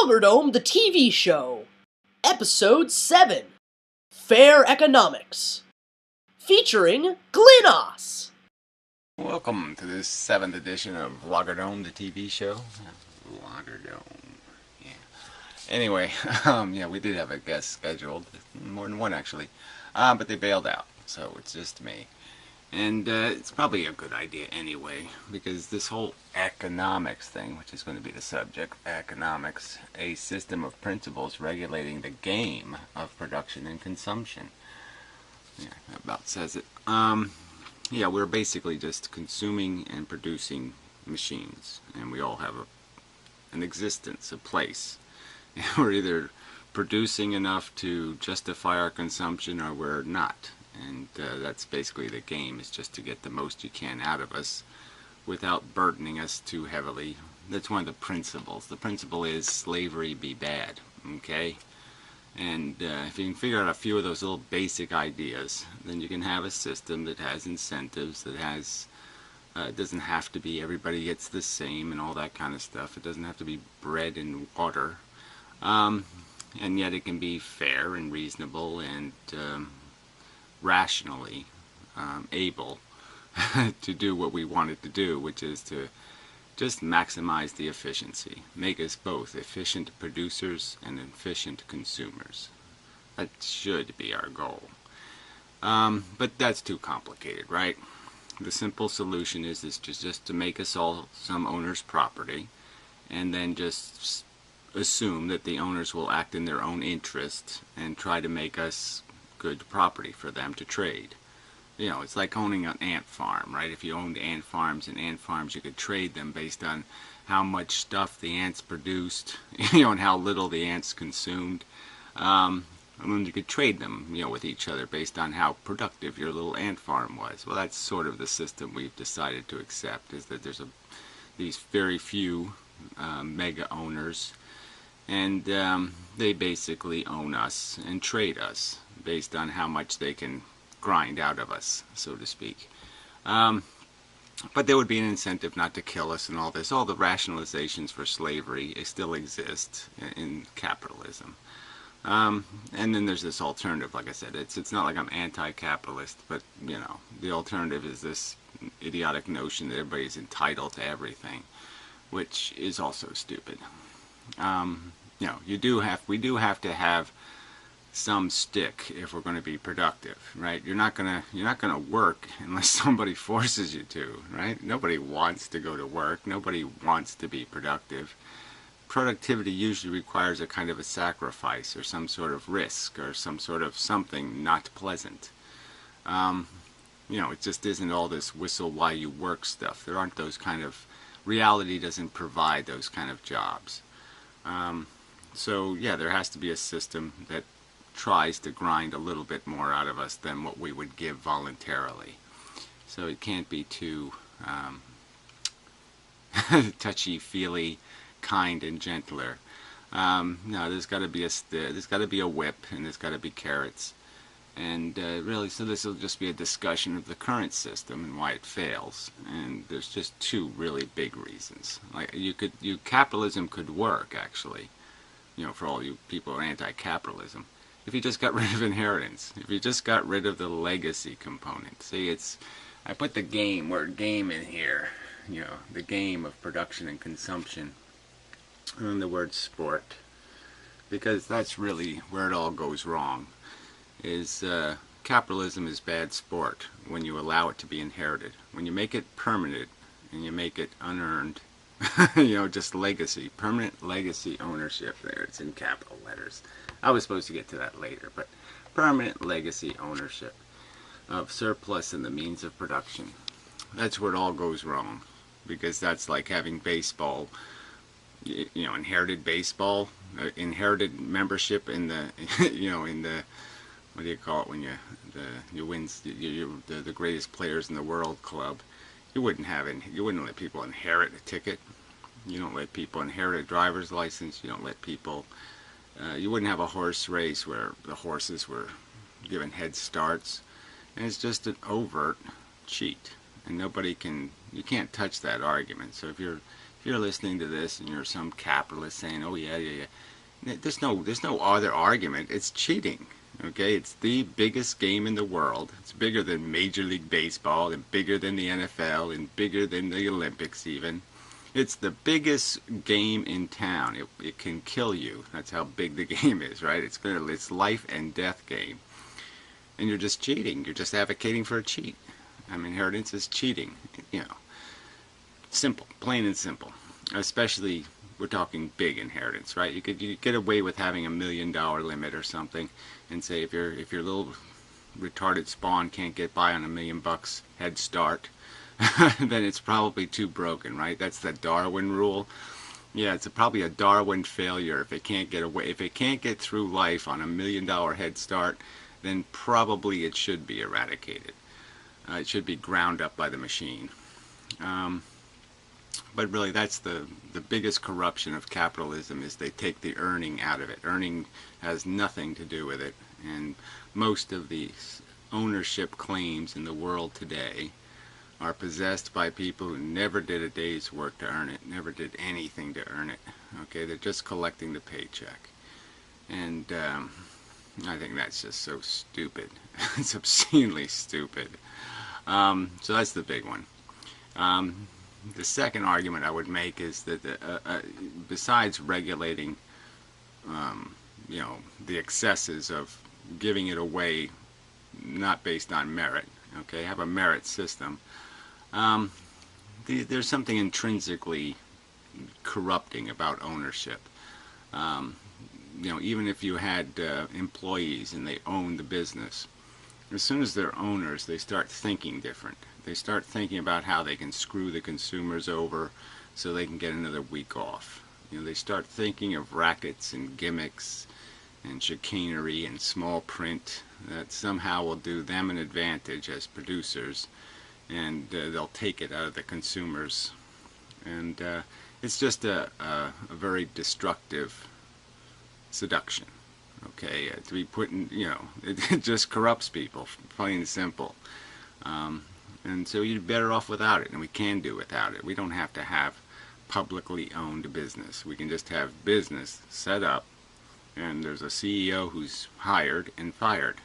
Vloggerdome, the TV show. Episode 7. FairEconomics. Featuring Glynos. Welcome to this 7th edition of Vloggerdome, the TV show. Vloggerdome. Yeah. Anyway, we did have a guest scheduled. More than one, actually. But they bailed out, so it's just me. And it's probably a good idea anyway, because this whole economics thing, which is going to be the subject, economics, a system of principles regulating the game of production and consumption. Yeah, that about says it. We're basically just consuming and producing machines, and we all have an existence, a place. We're either producing enough to justify our consumption, or we're not. And that's basically the game, is just to get the most you can out of us without burdening us too heavily. That's one of the principles. The principle is slavery be bad, okay? And if you can figure out a few of those little basic ideas, then you can have a system that has incentives, that has, it doesn't have to be everybody gets the same and all that kind of stuff. It doesn't have to be bread and water. And yet it can be fair and reasonable and rationally able to do what we want it to do, which is to just maximize the efficiency, make us both efficient producers and efficient consumers. That should be our goal. But that's too complicated, right? The simple solution is just to make us all some owner's property, and then just assume that the owners will act in their own interest and try to make us good property for them to trade. You know, it's like owning an ant farm, right? If you owned ant farms, you could trade them based on how much stuff the ants produced, and how little the ants consumed. And then you could trade them, with each other based on how productive your little ant farm was. Well, that's sort of the system we've decided to accept, is that there's these very few mega owners, and they basically own us and trade us based on how much they can grind out of us, so to speak. But there would be an incentive not to kill us and all this. All the rationalizations for slavery still exist in capitalism. And then there's this alternative. Like I said, it's not like I'm anti-capitalist, but the alternative is this idiotic notion that everybody's entitled to everything, which is also stupid. We do have to have some stick if we're going to be productive, right? You're not gonna work unless somebody forces you to, right? Nobody wants to go to work. Nobody wants to be productive. Productivity usually requires a kind of a sacrifice, or some sort of risk, or some sort of something not pleasant. It just isn't all this whistle while you work stuff. There aren't those kind of, reality doesn't provide those kind of jobs. There has to be a system that tries to grind a little bit more out of us than what we would give voluntarily. So it can't be too touchy-feely, kind and gentler. No, there's got to be a whip, and there's got to be carrots. And really, so this will just be a discussion of the current system and why it fails. And there's just two really big reasons. Like capitalism could work, actually. For all you people who are anti-capitalism, if you just got rid of inheritance, if you just got rid of the legacy component. See, I put the word game in here, the game of production and consumption, and the word sport, because that's really where it all goes wrong, is capitalism is bad sport when you allow it to be inherited. When you make it permanent, and you make it unearned, just legacy, permanent legacy ownership. There, it's in capital letters. I was supposed to get to that later, but permanent legacy ownership of surplus and the means of production. That's where it all goes wrong, because that's like having baseball, inherited baseball, inherited membership in the, in the, what do you call it when you win the greatest players in the world club. You wouldn't let people inherit a ticket. You don't let people inherit a driver's license. You don't let people, you wouldn't have a horse race where the horses were given head starts. And it's just an overt cheat. And you can't touch that argument. So if you're you're listening to this and you're some capitalist saying, "Oh yeah, yeah, yeah," there's no other argument. It's cheating. Okay, it's the biggest game in the world. It's bigger than Major League Baseball and bigger than the NFL and bigger than the Olympics even. It's the biggest game in town. It can kill you. That's how big the game is, right? It's life and death game. And you're just cheating. You're just advocating for a cheat. Inheritance is cheating. You know, simple, plain and simple. Especially, we're talking big inheritance, right? You could get away with having $1 million limit or something, and say if your little retarded spawn can't get by on $1 million head start, then it's probably too broken, right? That's the Darwin rule. Yeah, it's probably a Darwin failure if it can't get away. If it can't get through life on $1 million head start, then probably it should be eradicated. It should be ground up by the machine. But really, that's the biggest corruption of capitalism, is they take the earning out of it. Earning has nothing to do with it. And most of the ownership claims in the world today are possessed by people who never did a day's work to earn it, never did anything to earn it. Okay, they're just collecting the paycheck. And I think that's just so stupid. It's obscenely stupid. So that's the big one. The second argument I would make is that besides regulating, the excesses of giving it away, not based on merit, okay, have a merit system. There's something intrinsically corrupting about ownership. Even if you had employees and they own the business, as soon as they're owners, they start thinking different. They start thinking about how they can screw the consumers over so they can get another week off. They start thinking of rackets and gimmicks and chicanery and small print that somehow will do them an advantage as producers, and they'll take it out of the consumers. And it's just a very destructive seduction. Okay, to be put in, it just corrupts people, plain and simple. And so you're better off without it, and we can do without it. We don't have to have publicly owned business. We can just have business set up, and there's a CEO who's hired and fired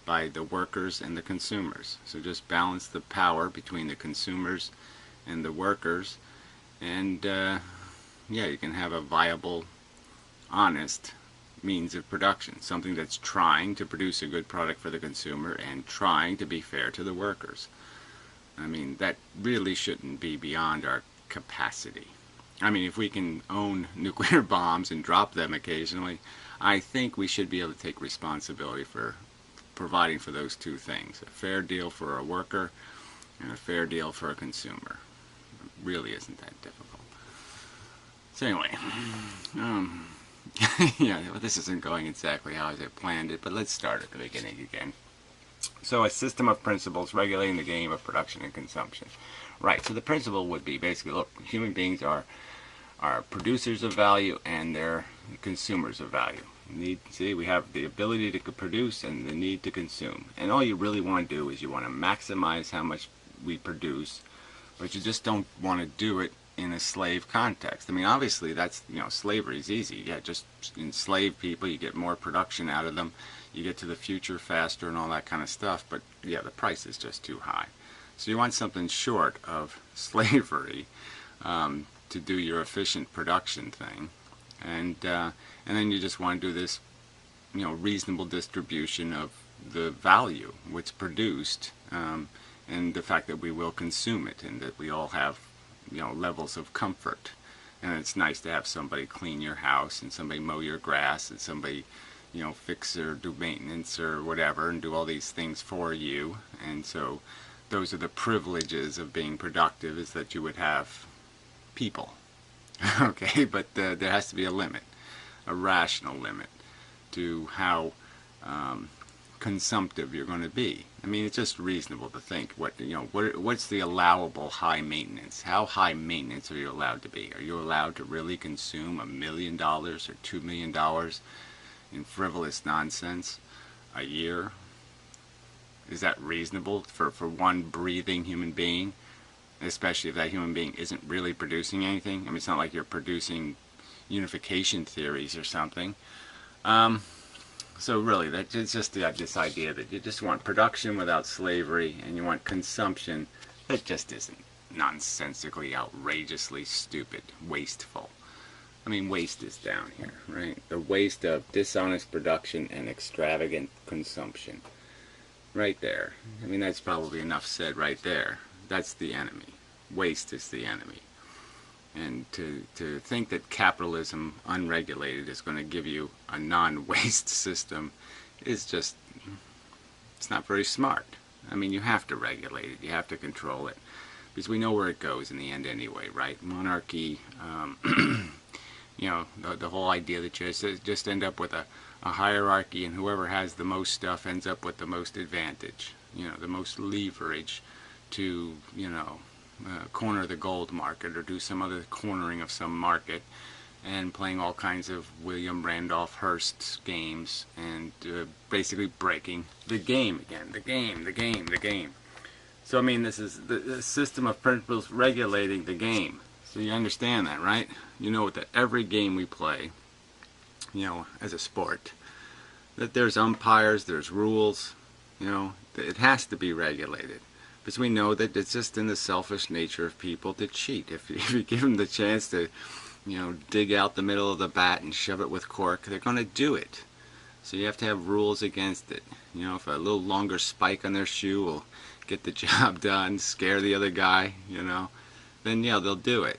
by the workers and the consumers. So just balance the power between the consumers and the workers, and you can have a viable, honest means of production, something that's trying to produce a good product for the consumer and trying to be fair to the workers. That really shouldn't be beyond our capacity. If we can own nuclear bombs and drop them occasionally, I think we should be able to take responsibility for providing for those two things: a fair deal for a worker and a fair deal for a consumer. It really isn't that difficult. So anyway, this isn't going exactly how I planned it, but let's start at the beginning again. So a system of principles regulating the game of production and consumption. Right, so the principle would be basically, look, human beings are producers of value and they're consumers of value. We have the ability to produce and the need to consume. And all you really want to do is you want to maximize how much we produce, but you just don't want to do it in a slave context. Obviously that's, slavery is easy. Yeah, just enslave people, you get more production out of them, you get to the future faster and all that kind of stuff, but yeah, the price is just too high. So you want something short of slavery to do your efficient production thing, and then you just want to do this, reasonable distribution of the value, what's produced, and the fact that we will consume it, and that we all have, levels of comfort. And it's nice to have somebody clean your house, and somebody mow your grass, and somebody, fix or do maintenance or whatever, and do all these things for you. And so those are the privileges of being productive, is that you would have people. Okay, but there has to be a limit, a rational limit to how consumptive you're going to be. It's just reasonable to think what's the allowable high maintenance? How high maintenance are you allowed to be? Are you allowed to really consume $1 million or $2 million in frivolous nonsense a year? Is that reasonable for one breathing human being? especially if that human being isn't really producing anything. I mean, it's not like you're producing unification theories or something. So really, it's just this idea that you just want production without slavery, and you want consumption that just isn't nonsensically, outrageously stupid, wasteful. I mean, waste is down here, right? The waste of dishonest production and extravagant consumption. Right there. I mean, that's probably enough said right there. That's the enemy. Waste is the enemy. And to think that capitalism, unregulated, is going to give you a non-waste system is just, it's not very smart. I mean, you have to regulate it. You have to control it. Because we know where it goes in the end anyway, right? Monarchy, you know, the whole idea that you just end up with a hierarchy, and whoever has the most stuff ends up with the most advantage, you know, the most leverage to, you know, corner the gold market or do some other cornering of some market, and playing all kinds of William Randolph Hearst games, and basically breaking the game again, the game. So I mean, this is the system of principles regulating the game. So you understand that, right? You know that every game we play, you know, as a sport, that there's umpires, there's rules, you know, it has to be regulated. Because we know that it's just in the selfish nature of people to cheat. If you give them the chance to, you know, dig out the middle of the bat and shove it with cork, they're going to do it. So you have to have rules against it. You know, if a little longer spike on their shoe will get the job done, scare the other guy, you know, then yeah, they'll do it.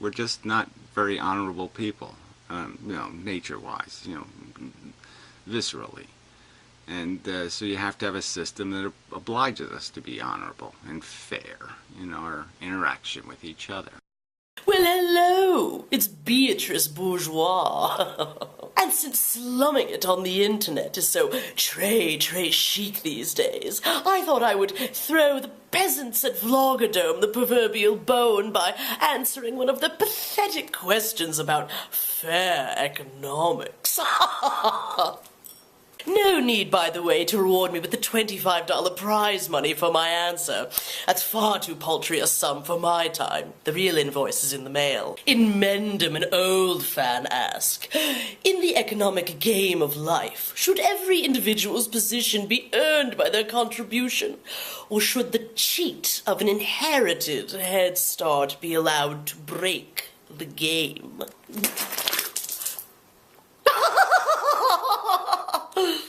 We're just not very honorable people, you know, nature-wise, you know, viscerally. And so you have to have a system that obliges us to be honorable and fair in our interaction with each other. Well, hello! It's Beatrice Bourgeois. And since slumming it on the internet is so très chic these days, I thought I would throw the peasants at Vloggerdome the proverbial bone by answering one of the pathetic questions about FairEconomics. No need, by the way, to reward me with the $25 prize money for my answer. That's far too paltry a sum for my time. The real invoice is in the mail. In Mendham, an old fan asked, in the economic game of life, should every individual's position be earned by their contribution? Or should the cheat of an inherited head start be allowed to break the game?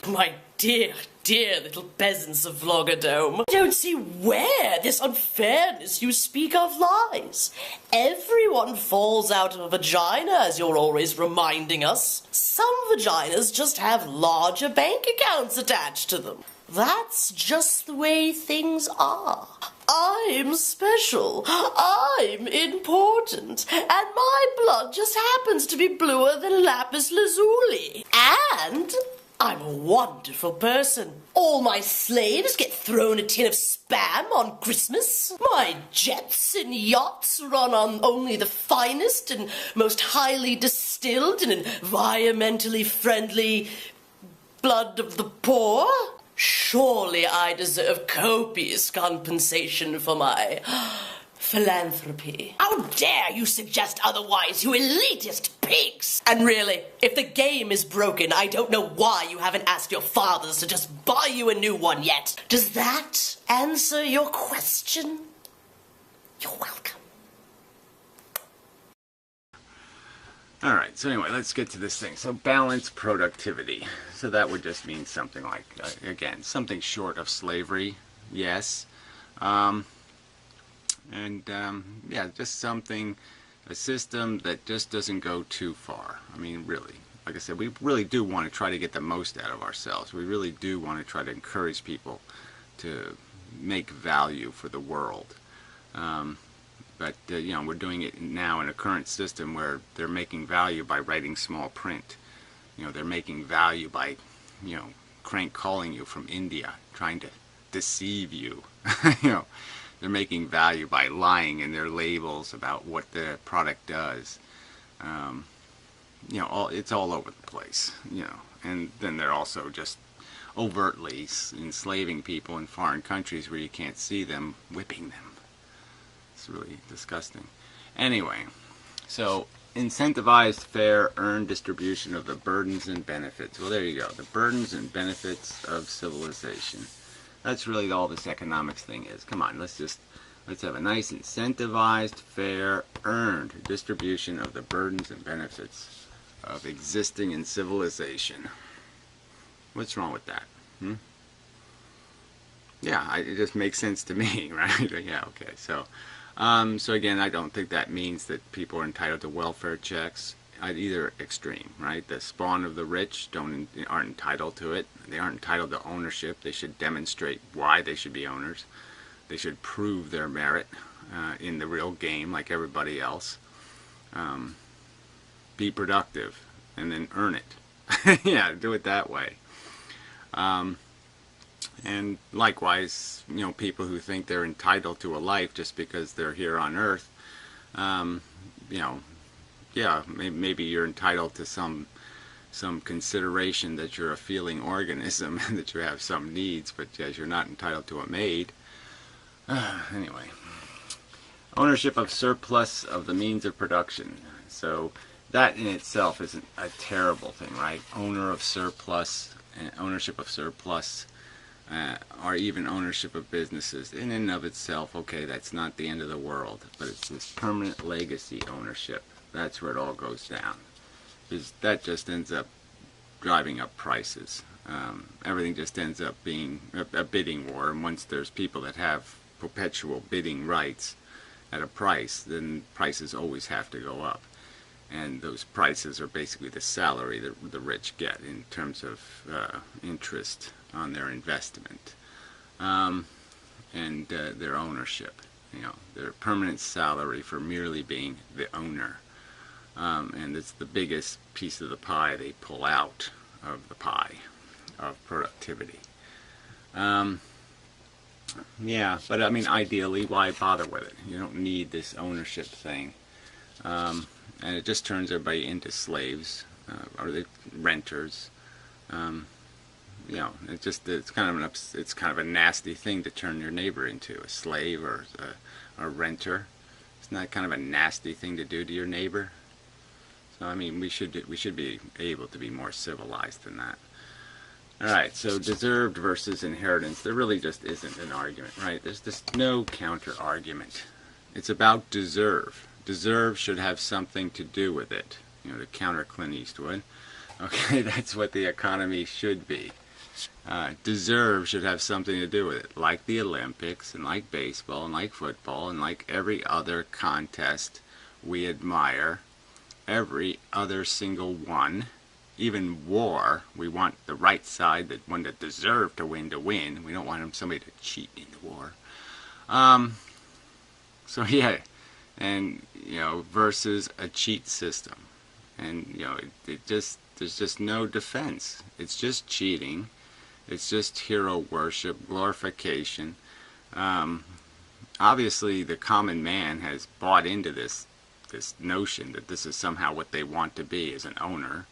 My dear little peasants of Vloggerdome, I don't see where this unfairness you speak of lies. Everyone falls out of a vagina, as you're always reminding us. Some vaginas just have larger bank accounts attached to them. That's just the way things are. I'm special, I'm important, and my blood just happens to be bluer than lapis lazuli. And I'm a wonderful person. All my slaves get thrown a tin of Spam on Christmas. My jets and yachts run on only the finest and most highly distilled and environmentally friendly blood of the poor. Surely I deserve copious compensation for my philanthropy. How dare you suggest otherwise, you elitist pigs! And really, if the game is broken, I don't know why you haven't asked your fathers to just buy you a new one yet. Does that answer your question? You're welcome. Alright, so anyway, let's get to this thing. So balanced productivity. So that would just mean something like, again, something short of slavery, yes. Yeah, just something, a system that just doesn't go too far. I mean, really, like I said, we really do want to try to get the most out of ourselves. We really do want to try to encourage people to make value for the world. But you know, we're doing it now in a current system where they're making value by writing small print. You know, they're making value by, you know, crank calling you from India, trying to deceive you. You know, they're making value by lying in their labels about what the product does. You know, it's all over the place. You know, and then they're also just overtly enslaving people in foreign countries where you can't see them, whipping them. It's really disgusting. Anyway, so incentivized, fair, earned distribution of the burdens and benefits. Well, there you go. The burdens and benefits of civilization. That's really all this economics thing is. Come on, let's have a nice incentivized, fair, earned distribution of the burdens and benefits of existing in civilization. What's wrong with that? Yeah, it just makes sense to me, right? Yeah, okay. So again, I don't think that means that people are entitled to welfare checks at either extreme, right? The spawn of the rich aren't entitled to it. They aren't entitled to ownership. They should demonstrate why they should be owners. They should prove their merit in the real game like everybody else. Be productive and then earn it. Yeah, do it that way. And likewise, people who think they're entitled to a life just because they're here on Earth, yeah, maybe you're entitled to some consideration that you're a feeling organism and that you have some needs, but yes, you're not entitled to a maid. Anyway, ownership of surplus of the means of production. So that in itself isn't a terrible thing, right? Ownership of surplus, or even ownership of businesses. In and of itself, okay, that's not the end of the world, but it's this permanent legacy ownership. That's where it all goes down. Because that just ends up driving up prices. Everything just ends up being a bidding war, and once there's people that have perpetual bidding rights at a price, then prices always have to go up. And those prices are basically the salary that the rich get in terms of interest on their investment and their ownership. Their permanent salary for merely being the owner. And it's the biggest piece of the pie they pull out of the pie of productivity. Yeah, but I mean, ideally, why bother with it? You don't need this ownership thing. And it just turns everybody into slaves, or the renters. It's kind of a nasty thing to turn your neighbor into a slave or a renter. Isn't that kind of a nasty thing to do to your neighbor? So I mean, we should be able to be more civilized than that. All right, so deserved versus inheritance. There really just isn't an argument, right? There's just no counter argument. It's about deserve. Deserve should have something to do with it. To counter Clint Eastwood. Okay, that's what the economy should be. Deserve should have something to do with it, like the Olympics, and like baseball, and like football, and like every other contest we admire. Every other single one. Even war, we want the right side, the one that deserved to win. We don't want somebody to cheat in the war. So yeah, and versus a cheat system, and there's just no defense. It's just cheating. It's just hero worship, glorification. Obviously, the common man has bought into this notion that this is somehow what they want to be as an owner,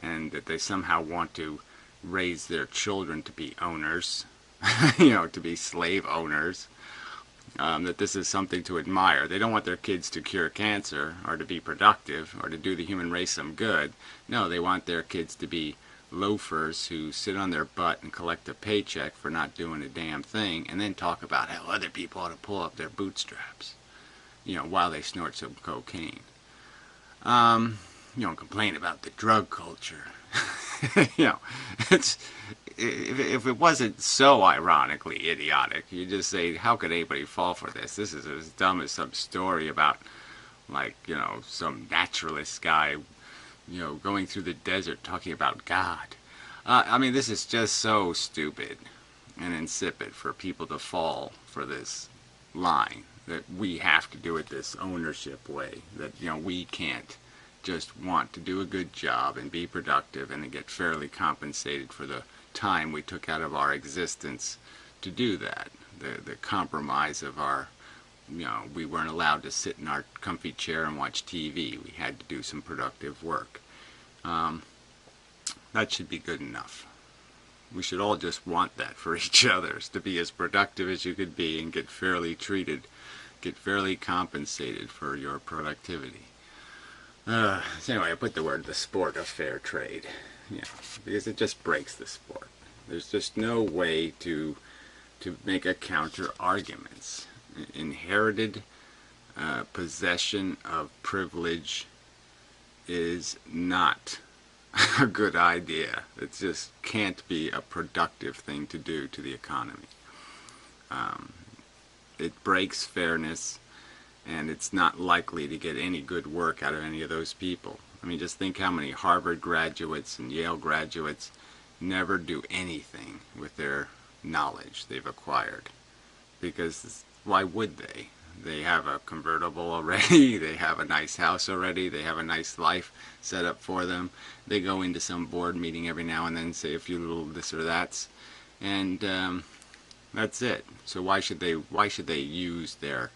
and that they somehow want to raise their children to be owners, to be slave owners, that this is something to admire. They don't want their kids to cure cancer or to be productive or to do the human race some good. No, they want their kids to be loafers who sit on their butt and collect a paycheck for not doing a damn thing, and then talk about how other people ought to pull up their bootstraps, while they snort some cocaine. Complain about the drug culture. It's if it wasn't so ironically idiotic, you just say, how could anybody fall for this? This is as dumb as some story about, some naturalist guy, going through the desert talking about God. I mean, this is just so stupid and insipid for people to fall for this line that we have to do it this ownership way, that we can't just want to do a good job and be productive and then get fairly compensated for the time we took out of our existence to do that. The compromise of our, we weren't allowed to sit in our comfy chair and watch TV. We had to do some productive work. That should be good enough. We should all just want that for each other, to be as productive as you could be and get fairly treated get fairly compensated for your productivity. So anyway, I put the sport of fair trade, because it just breaks the sport. There's just no way to make a counter arguments. Inherited possession of privilege is not a good idea. It just can't be a productive thing to do to the economy. It breaks fairness, and it's not likely to get any good work out of any of those people. I mean, just think how many Harvard graduates and Yale graduates never do anything with their knowledge they've acquired. Because why would they? They have a convertible already, they have a nice house already, they have a nice life set up for them. They go into some board meeting every now and then, say a few little this or that's, and that's it. So why should they use their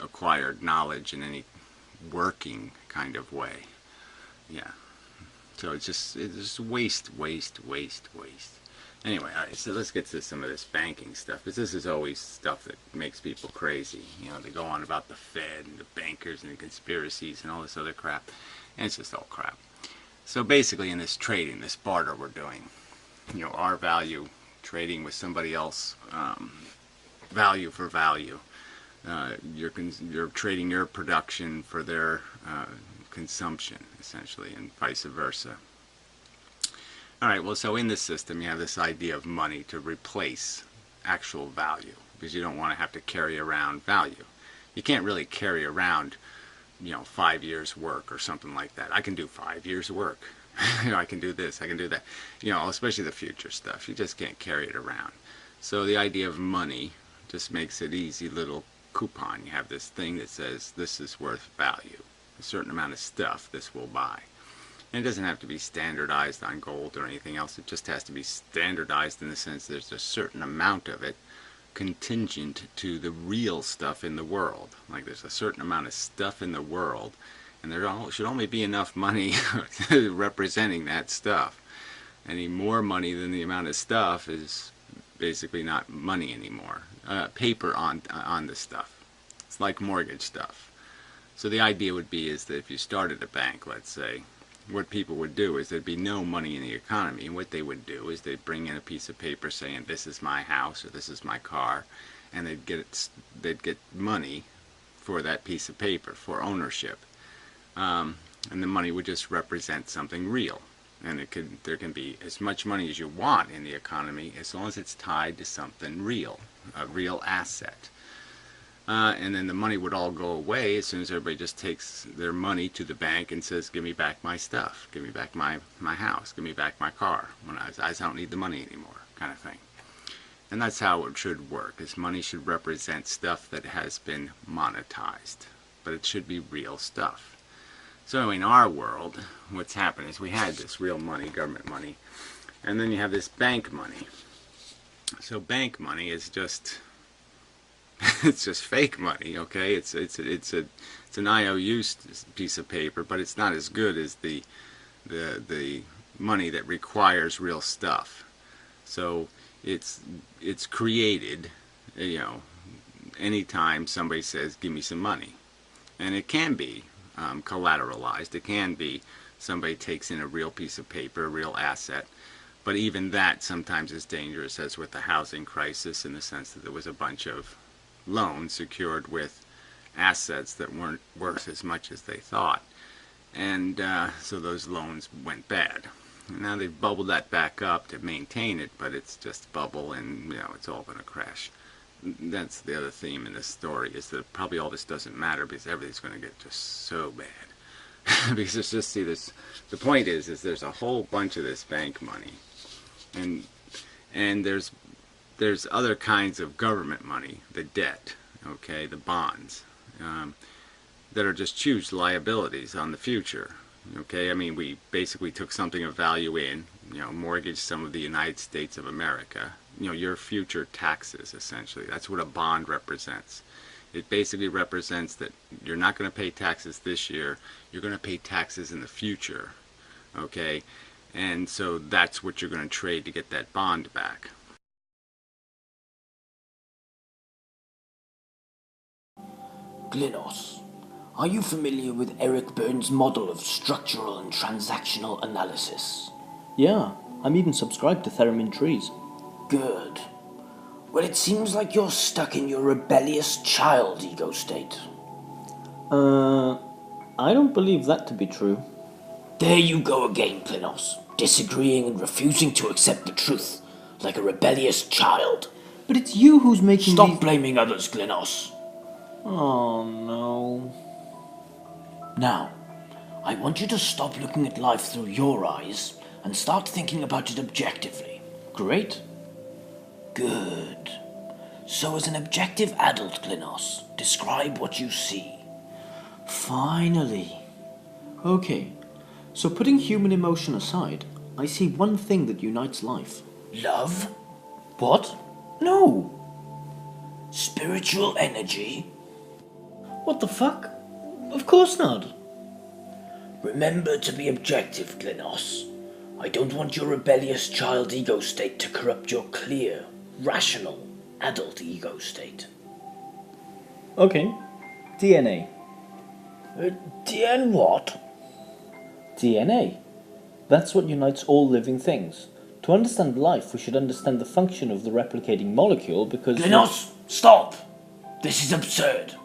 acquired knowledge in any working kind of way? Yeah. So it's just waste. Anyway, all right, so let's get to some of this banking stuff, because this is always stuff that makes people crazy. They go on about the Fed and the bankers and the conspiracies and all this other crap, and it's just all crap. So basically in this trading, this barter we're doing, our value trading with somebody else, value for value. You're trading your production for their consumption, essentially, and vice versa. Alright, well, so in this system you have this idea of money to replace actual value, because you don't want to have to carry around value. You can't really carry around, 5 years work or something like that. I can do 5 years work. I can do this, I can do that. Especially the future stuff. You just can't carry it around. So the idea of money just makes it easy little coupon. You have this thing that says this is worth value. A certain amount of stuff this will buy. And it doesn't have to be standardized on gold or anything else. It just has to be standardized in the sense there's a certain amount of it contingent to the real stuff in the world. Like there's a certain amount of stuff in the world, and there should only be enough money representing that stuff. Any more money than the amount of stuff is basically not money anymore. Paper on the stuff. It's like mortgage stuff. So the idea would be is that if you started a bank, let's say, what people would do is there'd be no money in the economy, and what they would do is they'd bring in a piece of paper saying this is my house or this is my car, and they'd get money for that piece of paper, for ownership, and the money would just represent something real. And there can be as much money as you want in the economy as long as it's tied to something real, a real asset. And then the money would all go away as soon as everybody just takes their money to the bank and says, give me back my stuff, give me back my house, give me back my car. When I don't need the money anymore, kind of thing. And that's how it should work, is money should represent stuff that has been monetized, but it should be real stuff. So in our world, what's happened is we had this real money, government money, and then you have this bank money. So bank money is just it's just fake money, okay? It's an IOU piece of paper, but it's not as good as the money that requires real stuff. So it's created, anytime somebody says, give me some money. And it can be collateralized. It can be somebody takes in a real piece of paper, a real asset. But even that sometimes is dangerous, as with the housing crisis, in the sense that there was a bunch of loans secured with assets that weren't worth as much as they thought. And so those loans went bad. Now they've bubbled that back up to maintain it, but it's just bubble, and it's all going to crash. That's the other theme in this story, is that probably all this doesn't matter because everything's going to get just so bad. Because it's just, the point is there's a whole bunch of this bank money, and there's other kinds of government money, the debt, okay, the bonds, that are just huge liabilities on the future. Okay, I mean, we basically took something of value in, mortgaged some of the United States of America, your future taxes, essentially. That's what a bond represents. It basically represents that you're not going to pay taxes this year, you're going to pay taxes in the future, okay? And so that's what you're going to trade to get that bond back. Glynos, are you familiar with Eric Berne's model of structural and transactional analysis? Yeah, I'm even subscribed to Theremin trees. Good. Well, it seems like you're stuck in your rebellious child ego state. I don't believe that to be true. There you go again, Glynos, disagreeing and refusing to accept the truth, like a rebellious child. But it's you who's making Stop blaming others, Glynos. Oh, no. Now, I want you to stop looking at life through your eyes and start thinking about it objectively. Great. Good. So as an objective adult, Glynos, describe what you see. Finally. Okay, so putting human emotion aside, I see one thing that unites life. Love? What? No. Spiritual energy? What the fuck? Of course not. Remember to be objective, Glynos. I don't want your rebellious child ego state to corrupt your clear, rational, adult ego state. Okay. DNA. DN what? DNA. That's what unites all living things. To understand life, we should understand the function of the replicating molecule because... Glynos, stop! This is absurd.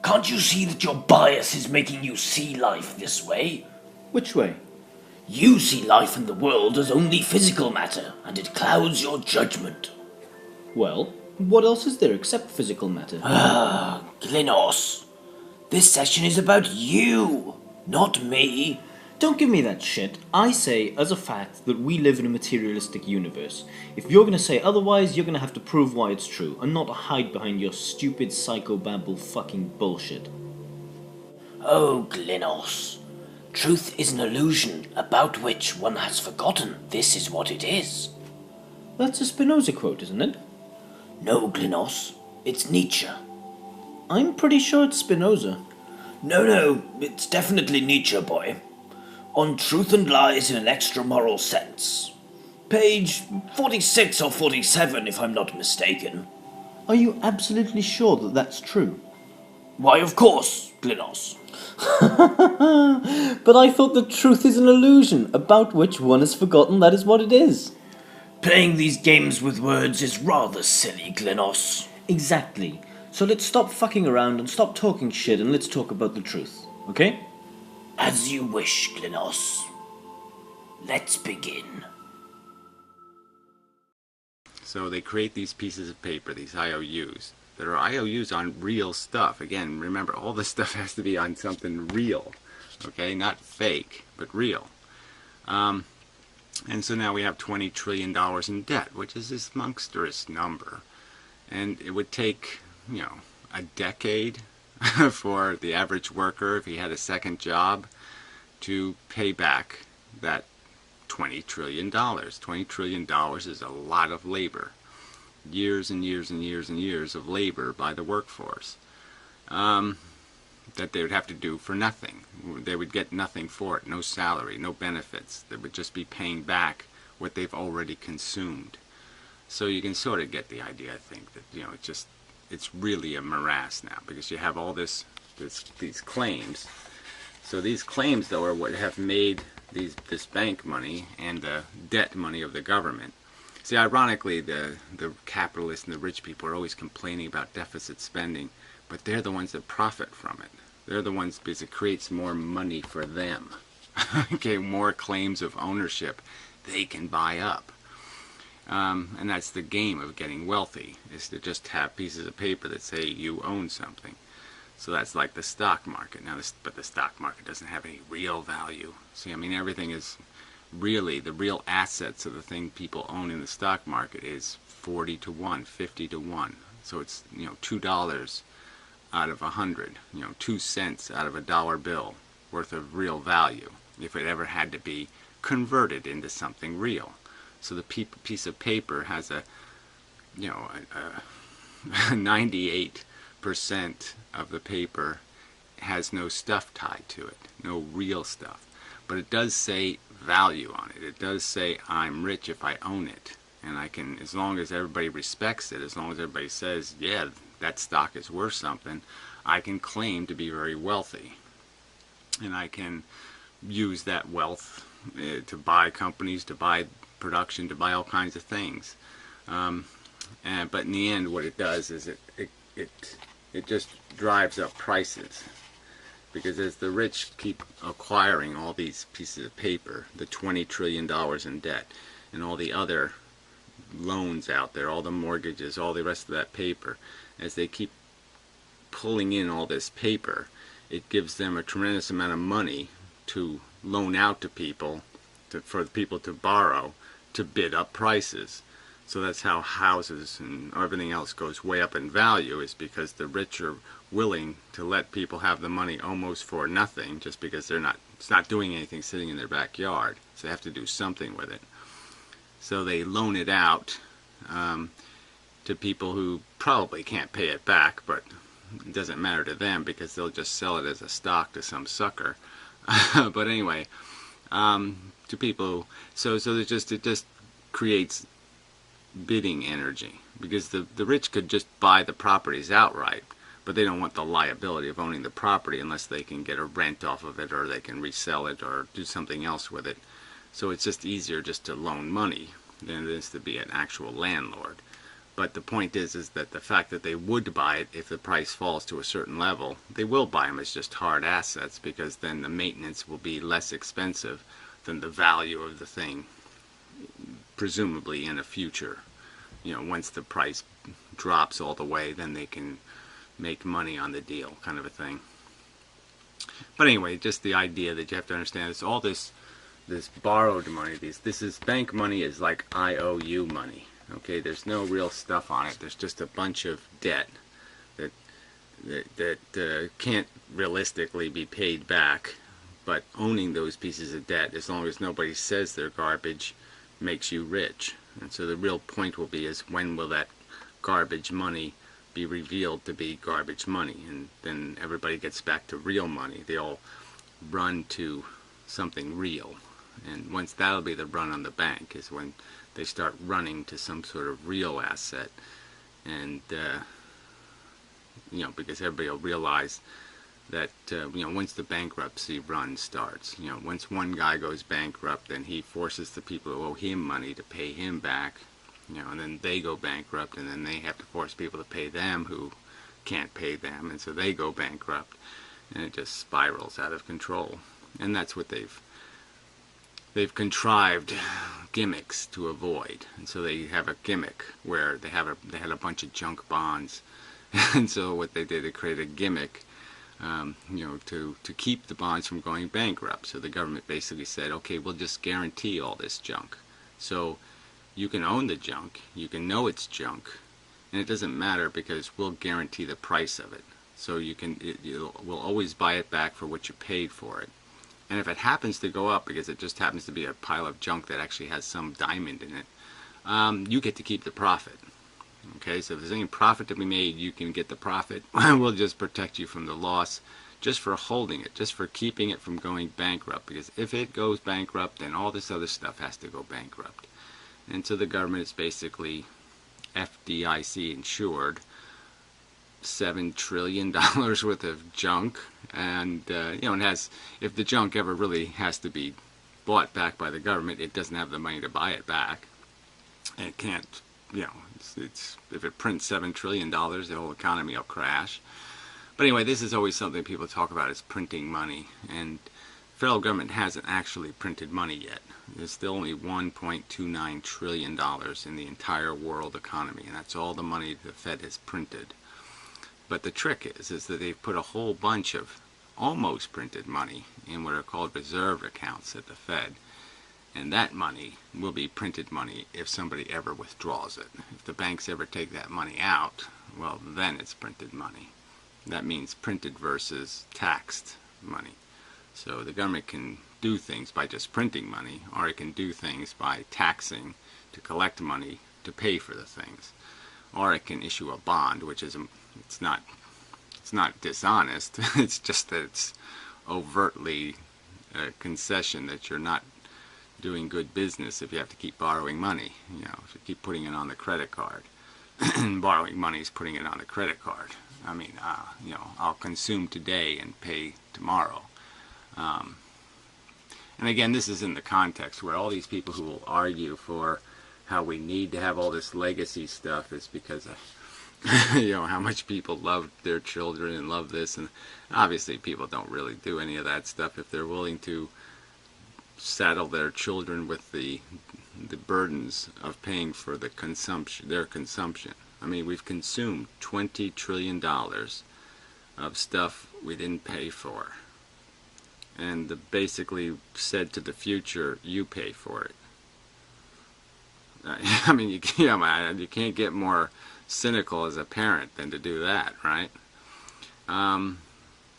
Can't you see that your bias is making you see life this way? Which way? You see life and the world as only physical matter, and it clouds your judgment. Well, what else is there except physical matter? Glynos, this session is about you, not me. Don't give me that shit. I say, as a fact, that we live in a materialistic universe. If you're gonna say otherwise, you're gonna have to prove why it's true, and not hide behind your stupid psychobabble fucking bullshit. Oh, Glynos. Truth is an illusion about which one has forgotten this is what it is. That's a Spinoza quote, isn't it? No, Glynos. It's Nietzsche. I'm pretty sure it's Spinoza. No, it's definitely Nietzsche, boy. On Truth and Lies in an Extra-Moral Sense. Page 46 or 47, if I'm not mistaken. Are you absolutely sure that that's true? Why, of course, Glynos. But I thought that truth is an illusion, about which one has forgotten that is what it is. Playing these games with words is rather silly, Glynos. Exactly. So let's stop fucking around and stop talking shit and let's talk about the truth, okay? As you wish, Glynos. Let's begin. So they create these pieces of paper, these IOUs, that are IOUs on real stuff. Again, remember, all this stuff has to be on something real, okay? Not fake, but real. And so now we have $20 trillion in debt, which is this monstrous number. And it would take, a decade for the average worker, if he had a second job, to pay back that $20 trillion. $20 trillion is a lot of labor. Years and years and years and years of labor by the workforce that they would have to do for nothing. They would get nothing for it, no salary, no benefits. They would just be paying back what they've already consumed. So you can sort of get the idea, I think, that it's really a morass now, because you have all these claims. So these claims, though, are what have made this bank money and the debt money of the government. See, ironically, the capitalists and the rich people are always complaining about deficit spending, but they're the ones that profit from it. They're the ones because it creates more money for them. Okay, more claims of ownership they can buy up. And that's the game of getting wealthy, is to just have pieces of paper that say you own something. So that's like the stock market. Now, but the stock market doesn't have any real value. See, I mean, everything is really, the real assets of the thing people own in the stock market is 40 to 1, 50 to 1. So it's, $2 out of 100, 2 cents out of a dollar bill worth of real value, if it ever had to be converted into something real. So the piece of paper has a 98% of the paper has no stuff tied to it, no real stuff. But it does say value on it. It does say I'm rich if I own it. And I can, as long as everybody respects it, as long as everybody says, yeah, that stock is worth something, I can claim to be very wealthy. And I can use that wealth to buy companies, to buy production, to buy all kinds of things. But in the end, what it does is it just drives up prices. Because as the rich keep acquiring all these pieces of paper, the $20 trillion in debt, and all the other loans out there, all the mortgages, all the rest of that paper, as they keep pulling in all this paper, it gives them a tremendous amount of money to loan out to people, for people to borrow, to bid up prices. So that's how houses and everything else goes way up in value, is because the rich are willing to let people have the money almost for nothing, just because it's not doing anything sitting in their backyard. So they have to do something with it. So they loan it out to people who probably can't pay it back, but it doesn't matter to them because they'll just sell it as a stock to some sucker. But anyway, to people, so it just creates bidding energy, because the rich could just buy the properties outright, but they don't want the liability of owning the property unless they can get a rent off of it, or they can resell it, or do something else with it. So it's just easier just to loan money than it is to be an actual landlord. But the point is that the fact that they would buy it if the price falls to a certain level, they will buy them as just hard assets, because then the maintenance will be less expensive than the value of the thing, presumably in the future. You know, once the price drops all the way, then they can make money on the deal, kind of a thing. But anyway, just the idea that you have to understand is all this borrowed money, this is bank money, is like IOU money. Okay, there's no real stuff on it. There's just a bunch of debt that can't realistically be paid back. But owning those pieces of debt, as long as nobody says they're garbage, makes you rich. And so the real point will be is, when will that garbage money be revealed to be garbage money? And then everybody gets back to real money. They all run to something real. And once that'll be the run on the bank, is when they start running to some sort of real asset. And you know, because everybody will realize that you know, once the bankruptcy run starts, you know, once one guy goes bankrupt, then he forces the people who owe him money to pay him back, you know, and then they go bankrupt, and then they have to force people to pay them who can't pay them, and so they go bankrupt, and it just spirals out of control. And that's what they've contrived gimmicks to avoid. And so they have a gimmick where they had a bunch of junk bonds, and so what they did, they created a gimmick, you know, to keep the bonds from going bankrupt. So the government basically said, okay, we'll just guarantee all this junk. So you can own the junk, you can know it's junk, and it doesn't matter because we'll guarantee the price of it. So we'll always buy it back for what you paid for it. And if it happens to go up, because it just happens to be a pile of junk that actually has some diamond in it, you get to keep the profit. Okay, so if there's any profit to be made, you can get the profit. We'll just protect you from the loss, just for holding it, just for keeping it from going bankrupt. Because if it goes bankrupt, then all this other stuff has to go bankrupt. And so the government is basically FDIC insured $7 trillion worth of junk. And you know, it has, if the junk ever really has to be bought back by the government, it doesn't have the money to buy it back. And it can't, you know, it's if it prints $7 trillion, the whole economy will crash. But anyway, this is always something people talk about, is printing money. And the federal government hasn't actually printed money yet. There's still only $1.29 trillion in the entire world economy, and that's all the money the Fed has printed. But the trick is that they've put a whole bunch of almost printed money in what are called reserve accounts at the Fed. And that money will be printed money if somebody ever withdraws it. If the banks ever take that money out, well, then it's printed money. That means printed versus taxed money. So the government can do things by just printing money, or it can do things by taxing to collect money to pay for the things. Or it can issue a bond, which is it's not dishonest. It's just that it's overtly a concession that you're not doing good business if you have to keep borrowing money, you know, if you keep putting it on the credit card. Borrowing money is putting it on a credit card. I mean, I'll consume today and pay tomorrow. And again, this is in the context where all these people who will argue for how we need to have all this legacy stuff is because of how much people love their children and love this, and obviously people don't really do any of that stuff if they're willing to saddle their children with the burdens of paying for their consumption. I mean, we've consumed $20 trillion of stuff we didn't pay for, and basically said to the future, you pay for it. I mean, you can't get more cynical as a parent than to do that, right?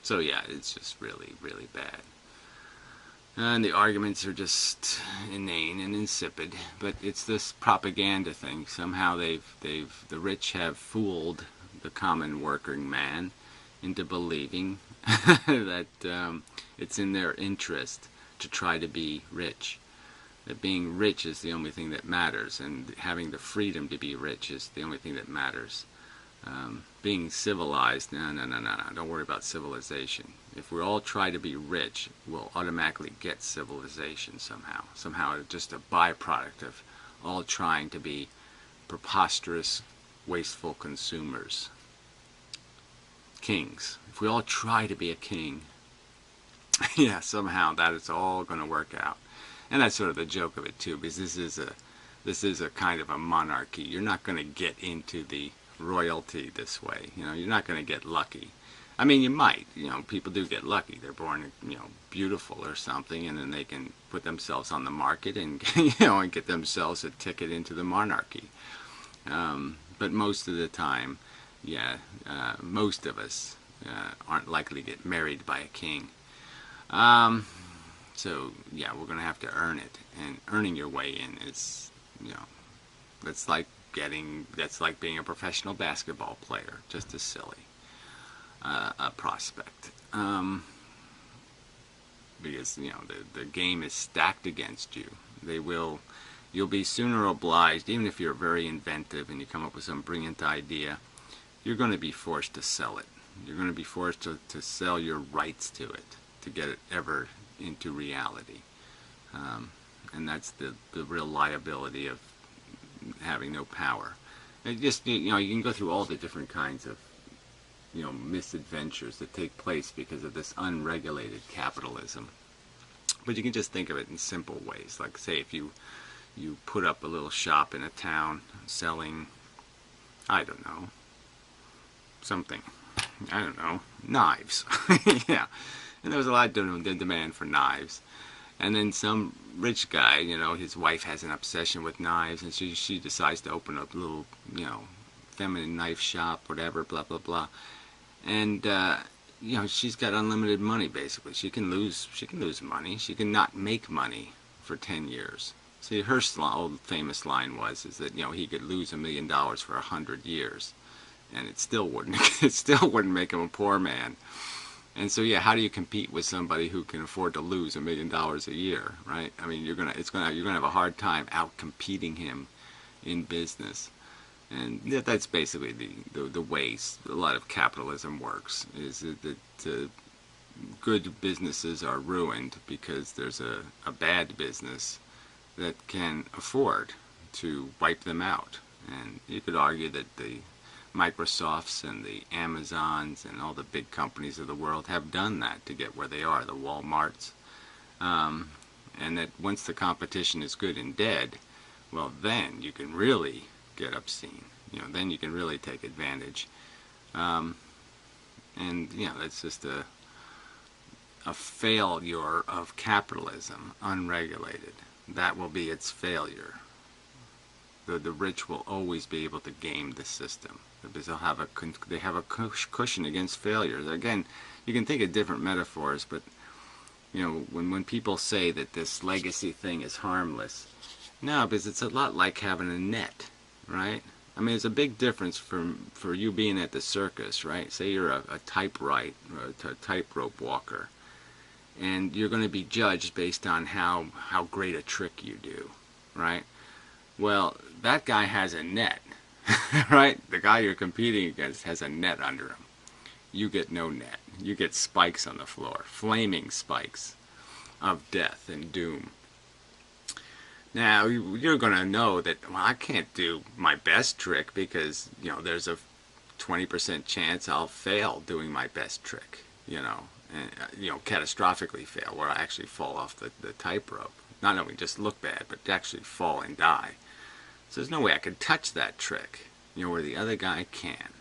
So yeah, it's just really, really bad. And the arguments are just inane and insipid, but it's this propaganda thing. Somehow the rich have fooled the common working man into believing that it's in their interest to try to be rich. That being rich is the only thing that matters, and having the freedom to be rich is the only thing that matters. Being civilized, no, don't worry about civilization. If we all try to be rich, we'll automatically get civilization somehow. Somehow it's just a byproduct of all trying to be preposterous, wasteful consumers. Kings. If we all try to be a king, yeah, somehow that is all going to work out. And that's sort of the joke of it too, because this is a kind of a monarchy. You're not going to get into the royalty this way. You're not going to get lucky. I mean, you might. People do get lucky. They're born, beautiful or something, and then they can put themselves on the market and and get themselves a ticket into the monarchy. But most of the time, most of us aren't likely to get married by a king. So yeah, we're going to have to earn it, and earning your way in is, that's like being a professional basketball player, just as silly a prospect. Because the game is stacked against you. You'll be sooner obliged, even if you're very inventive and you come up with some brilliant idea, you're going to be forced to sell it. You're going to be forced to sell your rights to it to get it ever into reality. And that's the real liability of having no power. It just, you can go through all the different kinds of misadventures that take place because of this unregulated capitalism. But you can just think of it in simple ways. Like, say, if you put up a little shop in a town selling, I don't know, knives. Yeah. And there was a lot of demand for knives. And then some rich guy, his wife has an obsession with knives, and she decides to open up a little, feminine knife shop, whatever, blah, blah, blah. And, she's got unlimited money, basically. She can lose money. She can not make money for 10 years. See, her old famous line is that, he could lose $1 million for 100 years. And it still wouldn't make him a poor man. And so, yeah, how do you compete with somebody who can afford to lose $1 million a year, right? I mean, you're gonna have a hard time out competing him in business, and that's basically the way a lot of capitalism works. Is that good businesses are ruined because there's a bad business that can afford to wipe them out, and you could argue that the Microsofts and the Amazons and all the big companies of the world have done that to get where they are, the Walmarts. And that once the competition is good and dead, well, then you can really get obscene. Then you can really take advantage. And, that's just a failure of capitalism, unregulated. That will be its failure. The rich will always be able to game the system. Because they have a cushion against failures. Again, you can think of different metaphors, but when people say that this legacy thing is harmless, no, because it's a lot like having a net, right? I mean, it's a big difference for you being at the circus, right? Say you're a tightrope walker, and you're going to be judged based on how great a trick you do, right? Well, that guy has a net. right? The guy you're competing against has a net under him. You get no net. You get spikes on the floor, flaming spikes of death and doom. Now, you're going to know that, well, I can't do my best trick because, there's a 20% chance I'll fail doing my best trick, and, catastrophically fail, where I actually fall off the tightrope. Not only just look bad, but actually fall and die. So there's no way I can touch that trick, where the other guy can.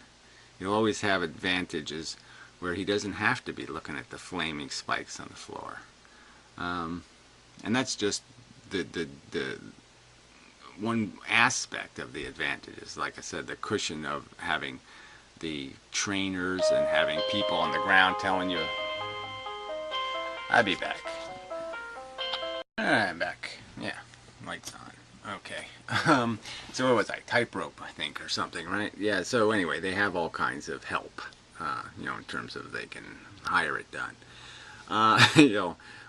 He'll always have advantages where he doesn't have to be looking at the flaming spikes on the floor. And that's just the one aspect of the advantages. Like I said, the cushion of having the trainers and having people on the ground telling you, I'll be back. I'm back. Yeah, lights on. Okay. So what was I? Tightrope, I think, or something, right? Yeah, so anyway, they have all kinds of help, in terms of they can hire it done.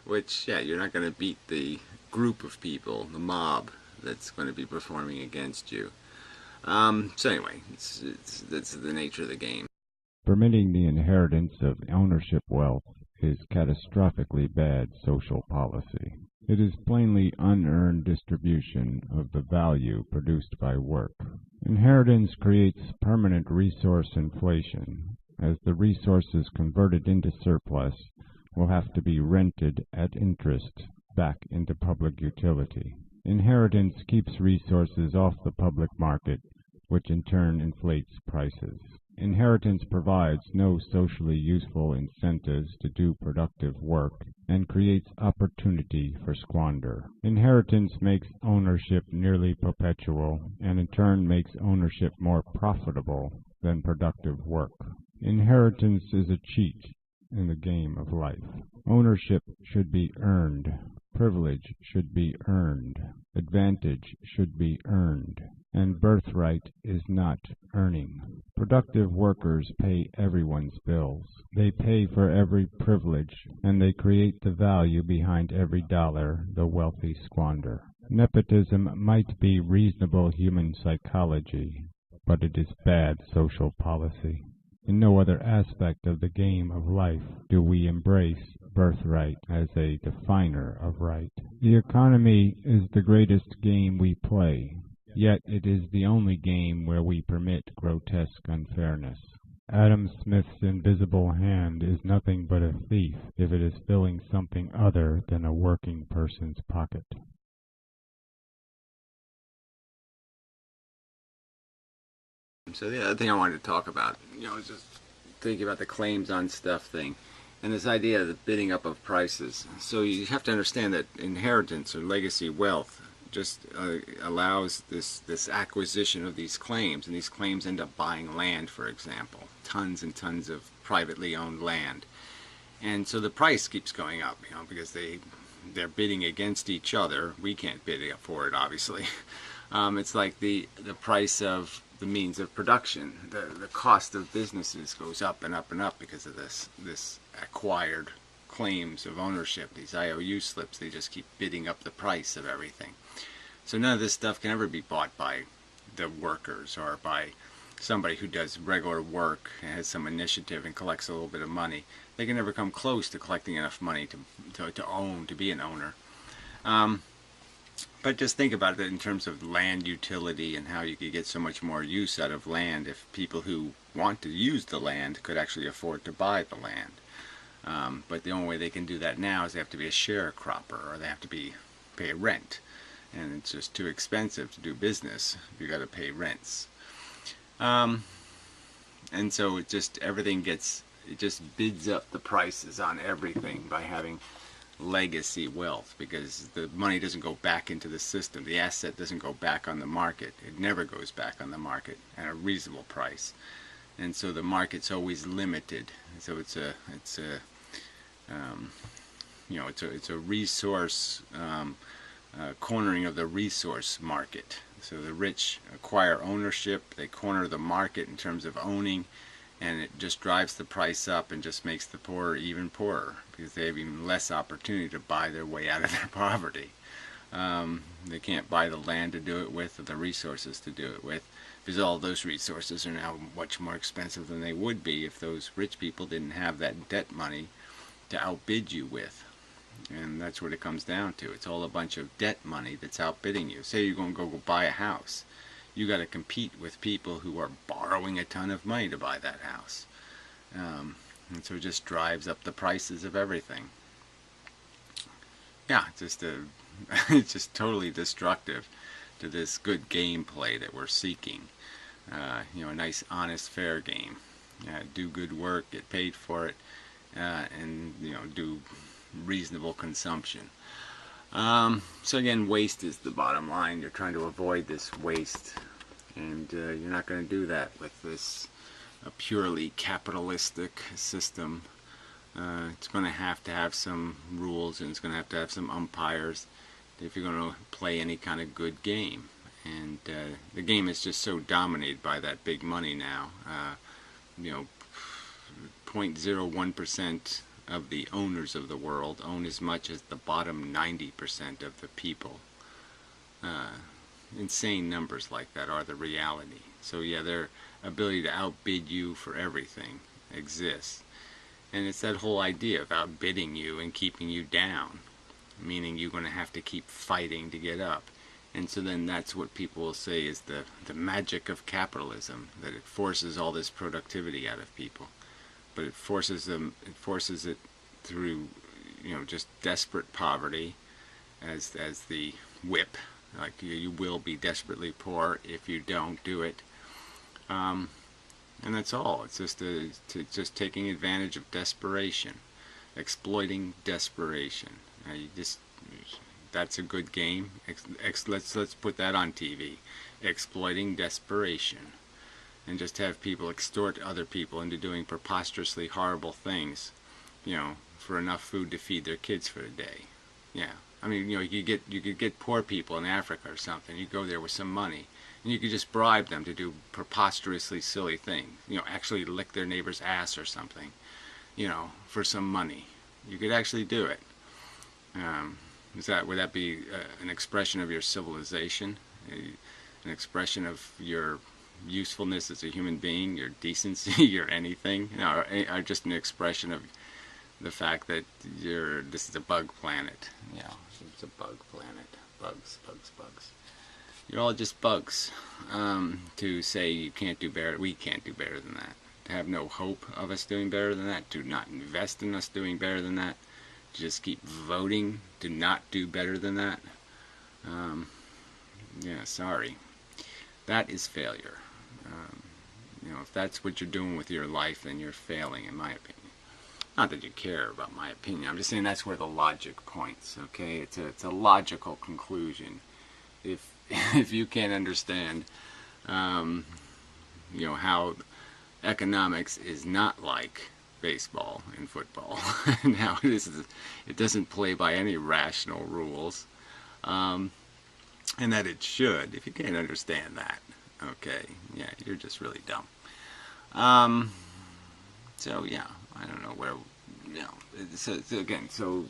Which, yeah, you're not going to beat the group of people, the mob, that's going to be performing against you. So anyway, that's the nature of the game. Permitting the inheritance of ownership wealth is catastrophically bad social policy. It is plainly unearned distribution of the value produced by work. Inheritance creates permanent resource inflation, as the resources converted into surplus will have to be rented at interest back into public utility. Inheritance keeps resources off the public market, which in turn inflates prices. Inheritance provides no socially useful incentives to do productive work and creates opportunity for squander. Inheritance makes ownership nearly perpetual and in turn makes ownership more profitable than productive work. Inheritance is a cheat in the game of life. Ownership should be earned. Privilege should be earned. Advantage should be earned. And birthright is not earning. Productive workers pay everyone's bills. They pay for every privilege, and they create the value behind every dollar the wealthy squander. Nepotism might be reasonable human psychology, but it is bad social policy. In no other aspect of the game of life do we embrace birthright as a definer of right. The economy is the greatest game we play, yet it is the only game where we permit grotesque unfairness. Adam Smith's invisible hand is nothing but a thief if it is filling something other than a working person's pocket. So the other thing I wanted to talk about, is just thinking about the claims on stuff thing, and this idea of the bidding up of prices. So you have to understand that inheritance or legacy wealth just allows this acquisition of these claims, and these claims end up buying land, for example, tons and tons of privately owned land, and so the price keeps going up, because they're bidding against each other. We can't bid for it, obviously. It's like the price of the means of production. The cost of businesses goes up and up and up because of this acquired claims of ownership, these IOU slips. They just keep bidding up the price of everything. So none of this stuff can ever be bought by the workers or by somebody who does regular work and has some initiative and collects a little bit of money. They can never come close to collecting enough money to be an owner. But just think about it in terms of land utility and how you could get so much more use out of land if people who want to use the land could actually afford to buy the land. But the only way they can do that now is they have to be a sharecropper, or they have to pay rent. And it's just too expensive to do business if you got to pay rents. And so it just bids up the prices on everything by having legacy wealth, because the money doesn't go back into the system. The asset doesn't go back on the market. It never goes back on the market at a reasonable price. And so the market's always limited. So it's a resource cornering of the resource market. So the rich acquire ownership, they corner the market in terms of owning, and it just drives the price up and just makes the poor even poorer because they have even less opportunity to buy their way out of their poverty. They can't buy the land to do it with or the resources to do it with. because all those resources are now much more expensive than they would be if those rich people didn't have that debt money to outbid you with. And that's what it comes down to. It's all a bunch of debt money that's outbidding you. Say you're going to go buy a house. You got to compete with people who are borrowing a ton of money to buy that house. And so it just drives up the prices of everything. Yeah, it's just totally destructive to this good gameplay that we're seeking. You know, a nice, honest, fair game. Do good work, get paid for it, and, you know, do reasonable consumption. So again, waste is the bottom line. You're trying to avoid this waste, and you're not going to do that with this purely capitalistic system. It's going to have some rules, and it's going to have some umpires if you're going to play any kind of good game. And the game is just so dominated by that big money now. You know, 0.01% of the owners of the world own as much as the bottom 90% of the people. Insane numbers like that are the reality. So yeah, their ability to outbid you for everything exists. And it's that whole idea of outbidding you and keeping you down, meaning you're going to have to keep fighting to get up. And so then that's what people will say is the magic of capitalism, that it forces all this productivity out of people. But it forces it through, you know, just desperate poverty as the whip. Like you will be desperately poor if you don't do it. And that's all. It's just taking advantage of desperation, exploiting desperation. That's a good game. Let's put that on TV. Exploiting desperation, and just have people extort other people into doing preposterously horrible things, you know, for enough food to feed their kids for a day. Yeah, I mean, you know, you could get poor people in Africa or something. You go there with some money, and you could just bribe them to do preposterously silly things. You know, actually lick their neighbor's ass or something, you know, for some money. You could actually do it. Would that be an expression of your civilization, an expression of your usefulness as a human being, your decency, your anything, or just an expression of the fact that this is a bug planet? You know, it's a bug planet. Bugs. You're all just bugs. To say you can't do better, we can't do better than that. To have no hope of us doing better than that, to not invest in us doing better than that, to just keep voting to not do better than that. Yeah, sorry. That is failure. You know, if that's what you're doing with your life, then you're failing, in my opinion. Not that you care about my opinion. I'm just saying that's where the logic points. Okay, it's a logical conclusion. If you can't understand, you know, how economics is not like baseball and football. Now it doesn't play by any rational rules, and that it should. If you can't understand that, okay, yeah, you're just really dumb. So yeah, I don't know where, you know. So again, so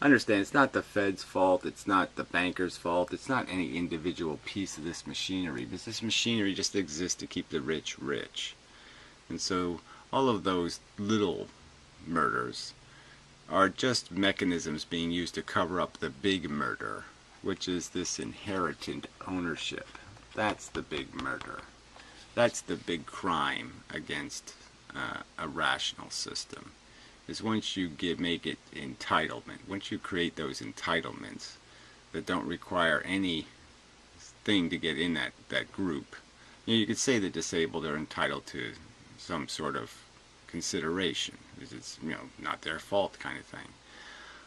understand it's not the Fed's fault. It's not the banker's fault. It's not any individual piece of this machinery, because this machinery just exists to keep the rich rich. And so all of those little murders are just mechanisms being used to cover up the big murder, which is this inherited ownership. That's the big murder. That's the big crime against a rational system. Is once you make it entitlement, once you create those entitlements that don't require any thing to get in that group. You know, you could say the disabled are entitled to some sort of consideration, because it's, you know, not their fault kind of thing.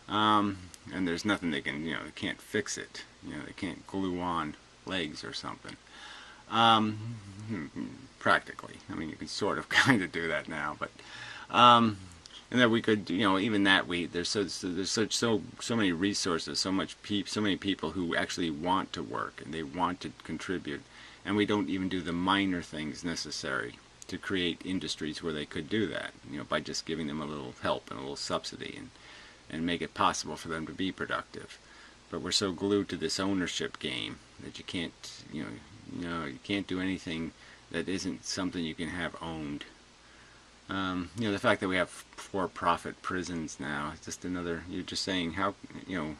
And there's nothing they can, you know, they can't fix it. You know, they can't glue on legs or something. Practically. I mean, you can sort of kind of do that now, but and that we could, you know, even that there's so many resources, so many people who actually want to work and they want to contribute, and we don't even do the minor things necessary to create industries where they could do that, you know, by just giving them a little help and a little subsidy and make it possible for them to be productive. But we're so glued to this ownership game that you can't, you know, You know, you can't do anything that isn't something you can have owned. You know, the fact that we have for-profit prisons now, it's just another, you're just saying how, you know,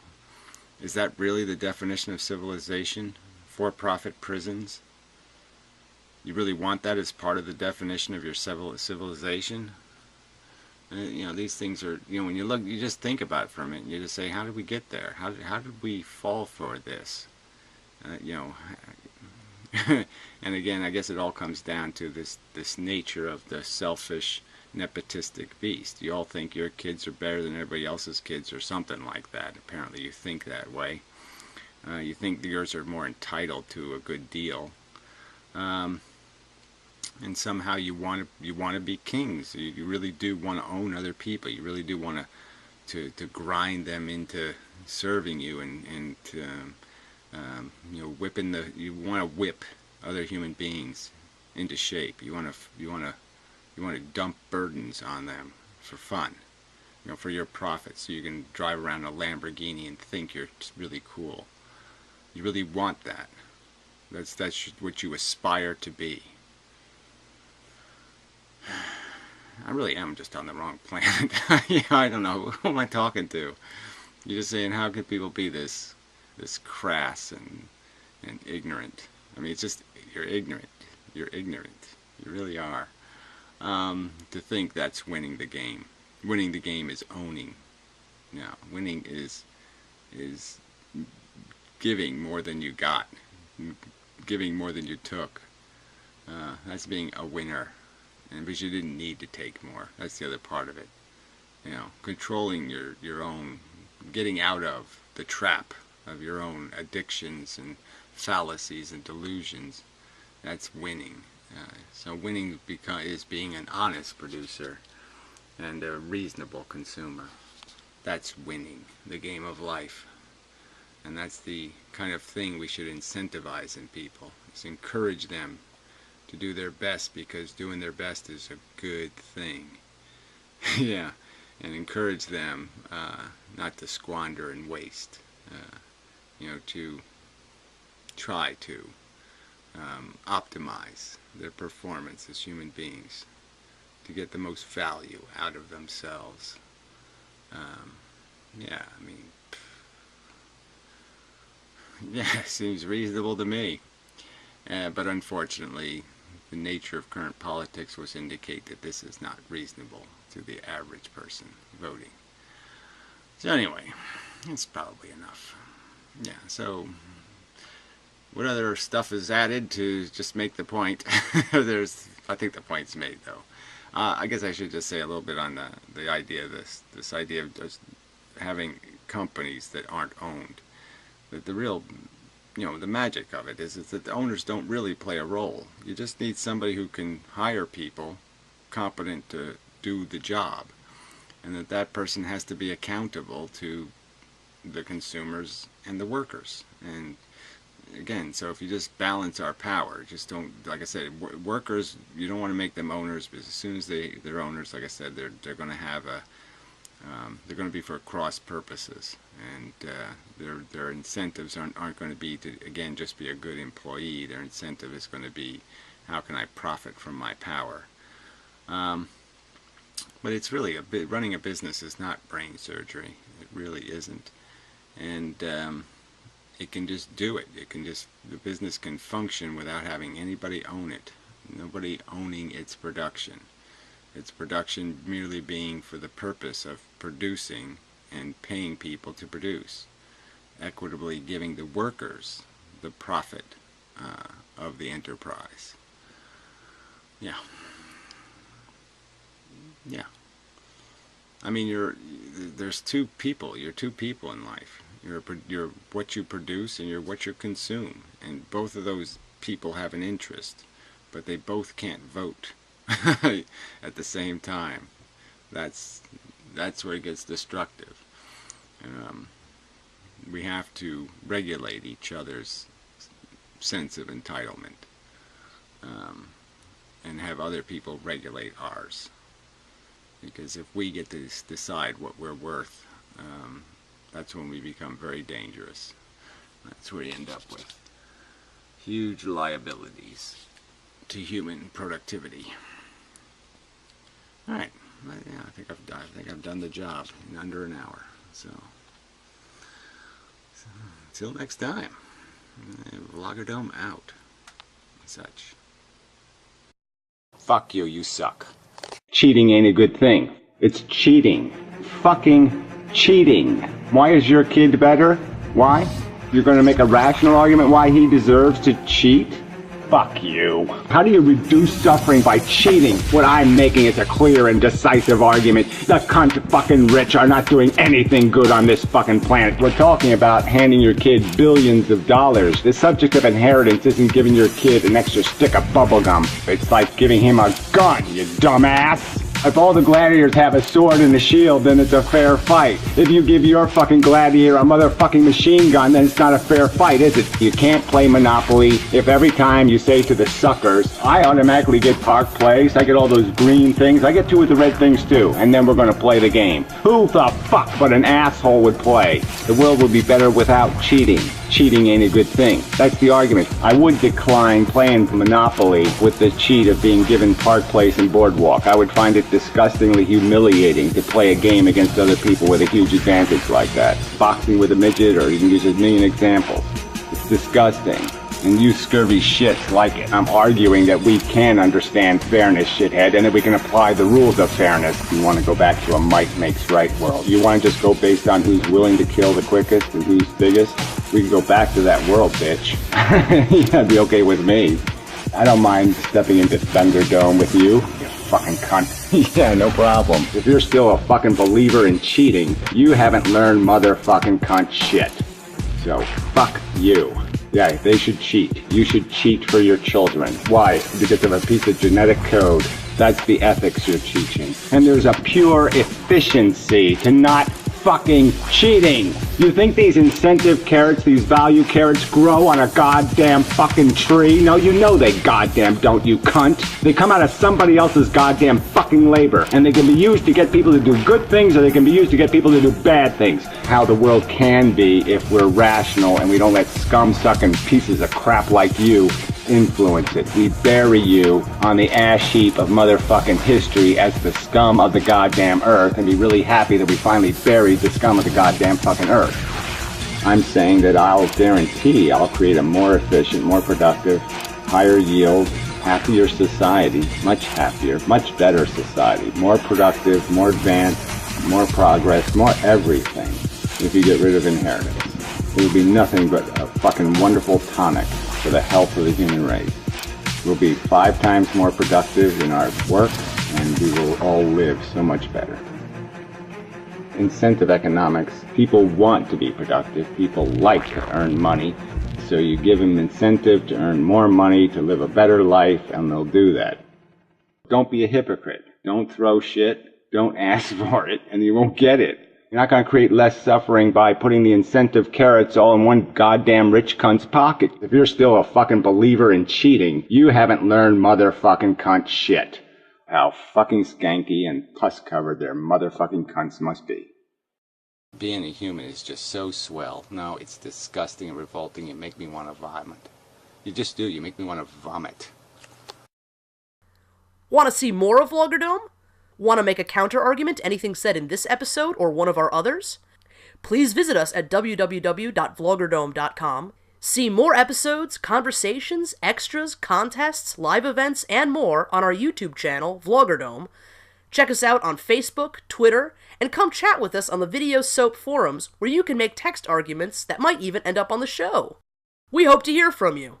is that really the definition of civilization? For-profit prisons? You really want that as part of the definition of your civilization? You know, these things are, you know, when you look, you just think about it for a minute, and you just say, how did we get there? How did we fall for this? You know, and again, I guess it all comes down to this nature of the selfish, nepotistic beast. You all think your kids are better than everybody else's kids or something like that. Apparently you think that way. You think yours are more entitled to a good deal. And somehow you want to be kings. You really do want to own other people. You really do want to grind them into serving you and you know, you want to whip other human beings into shape. You want to dump burdens on them for fun, you know, for your profit, so you can drive around a Lamborghini and think you're really cool. You really want that. That's what you aspire to be. I really am just on the wrong planet. Yeah, I don't know. Who am I talking to? You're just saying, how can people be this crass and ignorant? I mean, it's just, you're ignorant. You're ignorant. You really are. To think that's winning the game. Winning the game is owning. No, winning is giving more than you got. Giving more than you took. That's being a winner. And because you didn't need to take more. That's the other part of it. You know, controlling your own, getting out of the trap of your own addictions and fallacies and delusions. That's winning. So winning is being an honest producer and a reasonable consumer. That's winning the game of life. And that's the kind of thing we should incentivize in people. Is encourage them to do their best, because doing their best is a good thing. Yeah, and encourage them not to squander and waste. You know, to try to optimize their performance as human beings, to get the most value out of themselves. Yeah, I mean, yeah, seems reasonable to me. But unfortunately, the nature of current politics would indicate that this is not reasonable to the average person voting. So anyway, it's probably enough. Yeah, so what other stuff is added to just make the point? I think the point's made, though. I guess I should just say a little bit on the idea of this idea of just having companies that aren't owned. That the real, you know, the magic of it is that the owners don't really play a role. You just need somebody who can hire people competent to do the job, and that person has to be accountable to the consumers and the workers. And again, so if you just balance our power, just don't, like I said, workers, you don't want to make them owners, because as soon as they're owners, like I said, they're going to have they're going to be for cross purposes, and their incentives aren't going to be to, again, just be a good employee. Their incentive is going to be, how can I profit from my power? But it's really running a business is not brain surgery. It really isn't, and it can just do it. The business can function without having anybody own it. Nobody owning its production. Its production merely being for the purpose of producing and paying people to produce, equitably giving the workers the profit of the enterprise. Yeah. Yeah. I mean, there's two people. You're two people in life. You're what you produce and you're what you consume, and both of those people have an interest, but they both can't vote at the same time. That's where it gets destructive. We have to regulate each other's sense of entitlement, and have other people regulate ours. Because if we get to decide what we're worth, that's when we become very dangerous. That's where you end up with. huge liabilities to human productivity. All right, yeah, I think I've done the job in under an hour. So until next time, Vloggerdome out and such. Fuck you, you suck. Cheating ain't a good thing. It's cheating. Fucking cheating. Why is your kid better? Why? You're going to make a rational argument why he deserves to cheat? Fuck you. How do you reduce suffering by cheating? What I'm making is a clear and decisive argument. The cunt fucking rich are not doing anything good on this fucking planet. We're talking about handing your kid billions of dollars. The subject of inheritance isn't giving your kid an extra stick of bubblegum. It's like giving him a gun, you dumbass. If all the gladiators have a sword and a shield, then it's a fair fight. If you give your fucking gladiator a motherfucking machine gun, then it's not a fair fight, is it? You can't play Monopoly if every time you say to the suckers, I automatically get Park Place, I get all those green things, I get two of the red things too, and then we're gonna play the game. Who the fuck but an asshole would play? The world would be better without cheating. Cheating ain't a good thing. That's the argument. I would decline playing Monopoly with the cheat of being given Park Place and Boardwalk. I would find it disgustingly humiliating to play a game against other people with a huge advantage like that. Boxing with a midget, or you can use a million examples. It's disgusting. And you scurvy shits like it. I'm arguing that we can understand fairness, shithead, and that we can apply the rules of fairness. You want to go back to a might makes right world. You want to just go based on who's willing to kill the quickest and who's biggest? We can go back to that world, bitch. Yeah, that'd be okay with me. I don't mind stepping into Thunderdome with you, you fucking cunt. Yeah, no problem. If you're still a fucking believer in cheating, you haven't learned motherfucking cunt shit. So, fuck you. Yeah, they should cheat. You should cheat for your children. Why? Because of a piece of genetic code. That's the ethics you're teaching. And there's a pure efficiency to not fucking cheating. You think these incentive carrots, these value carrots, grow on a goddamn fucking tree? No, you know they goddamn don't, you cunt. They come out of somebody else's goddamn fucking labor. And they can be used to get people to do good things, or they can be used to get people to do bad things. How the world can be if we're rational and we don't let scum-sucking pieces of crap like you influence it. We bury you on the ash heap of motherfucking history as the scum of the goddamn earth, and be really happy that we finally buried the scum of the goddamn fucking earth. I'm saying that I'll guarantee I'll create a more efficient, more productive, higher yield, happier society, much happier, much better society, more productive, more advanced, more progress, more everything if you get rid of inheritance. It would be nothing but a fucking wonderful tonic for the health of the human race. We'll be 5 times more productive in our work, and we will all live so much better. Incentive economics, people want to be productive, people like to earn money, so you give them incentive to earn more money, to live a better life, and they'll do that. Don't be a hypocrite. Don't throw shit, don't ask for it, and you won't get it. You're not going to create less suffering by putting the incentive carrots all in one goddamn rich cunt's pocket. If you're still a fucking believer in cheating, you haven't learned motherfucking cunt shit. How fucking skanky and pus-covered their motherfucking cunts must be. Being a human is just so swell. No, it's disgusting and revolting. You make me want to vomit. You just do. You make me want to vomit. Want to see more of Vloggerdome? Want to make a counter-argument to anything said in this episode or one of our others? Please visit us at www.vloggerdome.com. See more episodes, conversations, extras, contests, live events, and more on our YouTube channel, Vloggerdome. Check us out on Facebook, Twitter, and come chat with us on the Video Soap forums, where you can make text arguments that might even end up on the show. We hope to hear from you.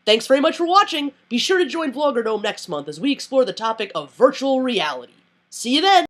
Thanks very much for watching! Be sure to join Vloggerdome next month as we explore the topic of virtual reality. See you then!